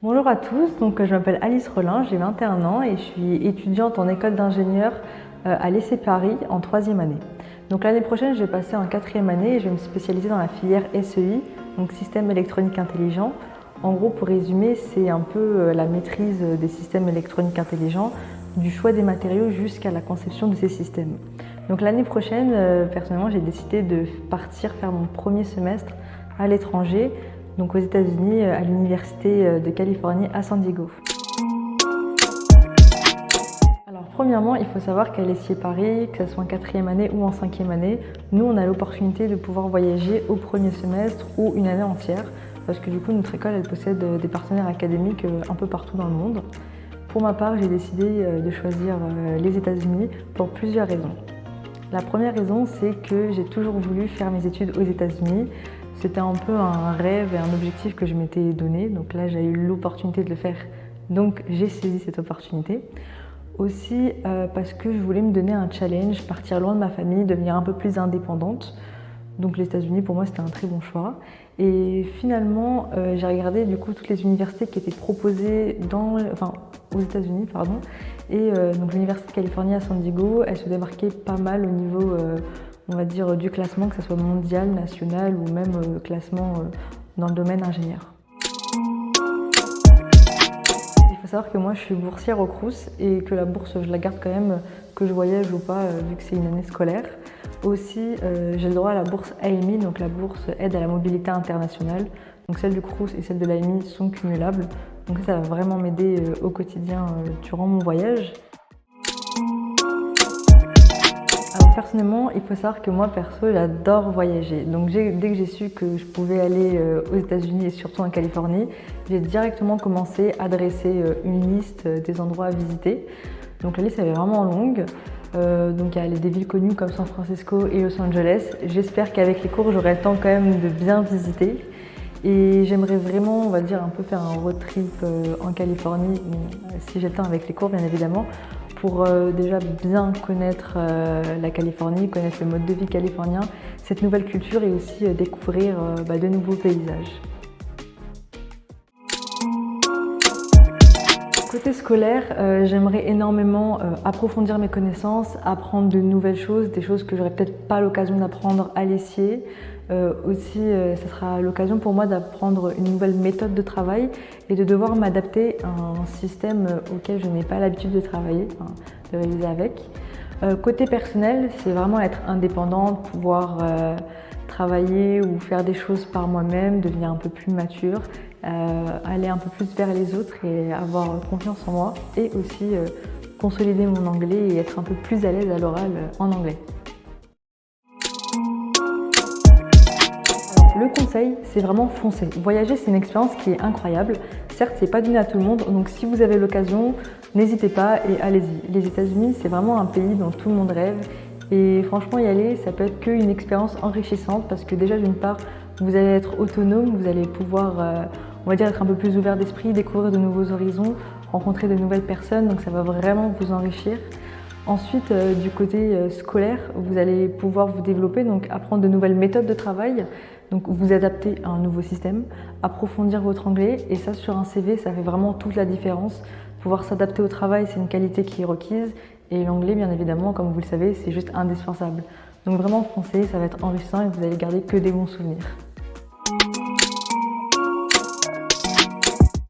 Bonjour à tous, je m'appelle Alice Rollin, j'ai 21 ans et je suis étudiante en école d'ingénieur à l'ESSEC Paris en 3e année. Donc l'année prochaine, je vais passer en 4e année et je vais me spécialiser dans la filière SEI, donc système électronique intelligent. En gros, pour résumer, c'est un peu la maîtrise des systèmes électroniques intelligents, du choix des matériaux jusqu'à la conception de ces systèmes. Donc l'année prochaine, personnellement, j'ai décidé de partir faire mon premier semestre à l'étranger, donc aux États-Unis, à l'Université de Californie à San Diego. Alors premièrement, il faut savoir qu'à l'ESSEC Paris, que ce soit en 4e année ou en 5e année, nous on a l'opportunité de pouvoir voyager au premier semestre ou une année entière, parce que du coup notre école elle possède des partenaires académiques un peu partout dans le monde. Pour ma part, j'ai décidé de choisir les États-Unis pour plusieurs raisons. La première raison, c'est que j'ai toujours voulu faire mes études aux États-Unis. C'était un peu un rêve et un objectif que je m'étais donné, donc là j'ai eu l'opportunité de le faire, donc j'ai saisi cette opportunité. Aussi parce que je voulais me donner un challenge, partir loin de ma famille, devenir un peu plus indépendante. Donc les États-Unis pour moi c'était un très bon choix. Et finalement j'ai regardé du coup toutes les universités qui étaient proposées aux États-Unis, pardon. Et donc l'Université de Californie à San Diego, elle se démarquait pas mal au niveau on va dire du classement, que ce soit mondial, national ou même classement dans le domaine ingénieur. Il faut savoir que moi je suis boursière au Crous et que la bourse je la garde quand même, que je voyage ou pas vu que c'est une année scolaire. Aussi j'ai le droit à la bourse AMI, donc la bourse aide à la mobilité internationale. Donc celle du Crous et celle de l'AMI sont cumulables. Donc ça va vraiment m'aider au quotidien durant mon voyage. Alors personnellement, il faut savoir que moi perso, j'adore voyager. Donc dès que j'ai su que je pouvais aller aux États-Unis et surtout en Californie, j'ai directement commencé à dresser une liste des endroits à visiter. Donc la liste elle est vraiment longue. Donc il y a des villes connues comme San Francisco et Los Angeles. J'espère qu'avec les cours, j'aurai le temps quand même de bien visiter. Et j'aimerais vraiment, on va dire, un peu faire un road trip en Californie, si j'ai le temps avec les cours bien évidemment, pour déjà bien connaître la Californie, connaître le mode de vie californien, cette nouvelle culture et aussi découvrir de nouveaux paysages. Côté scolaire, j'aimerais énormément approfondir mes connaissances, apprendre de nouvelles choses, des choses que j'aurais peut-être pas l'occasion d'apprendre à l'ESSEC. Aussi, ça sera l'occasion pour moi d'apprendre une nouvelle méthode de travail et de devoir m'adapter à un système auquel je n'ai pas l'habitude de travailler, de réaliser avec. Côté personnel, c'est vraiment être indépendante, pouvoir travailler ou faire des choses par moi-même, devenir un peu plus mature, aller un peu plus vers les autres et avoir confiance en moi et aussi consolider mon anglais et être un peu plus à l'aise à l'oral en anglais. Le conseil, c'est vraiment foncer. Voyager, c'est une expérience qui est incroyable. Certes, c'est pas donné à tout le monde, donc si vous avez l'occasion, n'hésitez pas et allez-y. Les États-Unis, c'est vraiment un pays dont tout le monde rêve. Et franchement, y aller, ça peut être qu'une expérience enrichissante parce que déjà, d'une part, vous allez être autonome, vous allez pouvoir, on va dire, être un peu plus ouvert d'esprit, découvrir de nouveaux horizons, rencontrer de nouvelles personnes, donc ça va vraiment vous enrichir. Ensuite, du côté scolaire, vous allez pouvoir vous développer, donc apprendre de nouvelles méthodes de travail, donc vous adapter à un nouveau système, approfondir votre anglais, et ça sur un CV, ça fait vraiment toute la différence. Pouvoir s'adapter au travail, c'est une qualité qui est requise, et l'anglais, bien évidemment, comme vous le savez, c'est juste indispensable. Donc vraiment foncez, ça va être enrichissant et vous allez garder que des bons souvenirs.